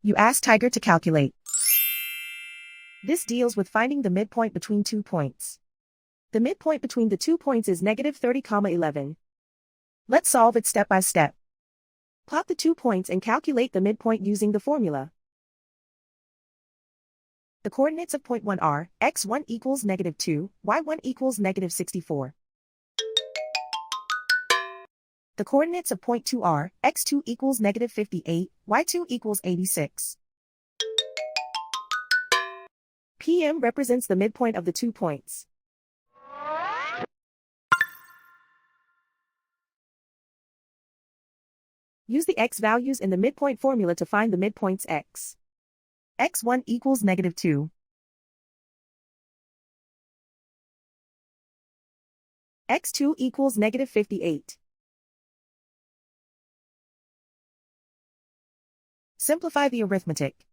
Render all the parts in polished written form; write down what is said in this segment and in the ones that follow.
You ask Tiger to calculate. This deals with finding the midpoint between 2 points. The midpoint between the 2 points is negative 30, 11. Let's solve it step by step. Plot the 2 points and calculate the midpoint using the formula. The coordinates of point 1 are x1 equals negative 2, y1 equals negative 64. The coordinates of point 2 are x2 equals negative 58, y2 equals 86. PM represents the midpoint of the 2 points. Use the x values in the midpoint formula to find the midpoints x. x1 equals negative 2. x2 equals negative 58. Simplify the arithmetic.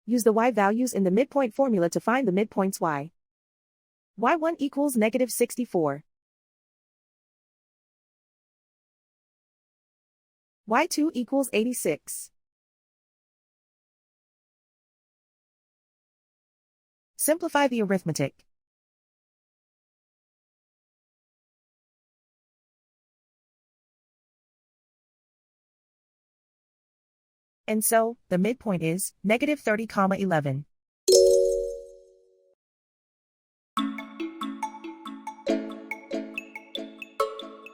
Use the y values in the midpoint formula to find the midpoints y. y1 equals negative 64. y2 equals 86. Simplify the arithmetic. And so, the midpoint is negative 30, 11.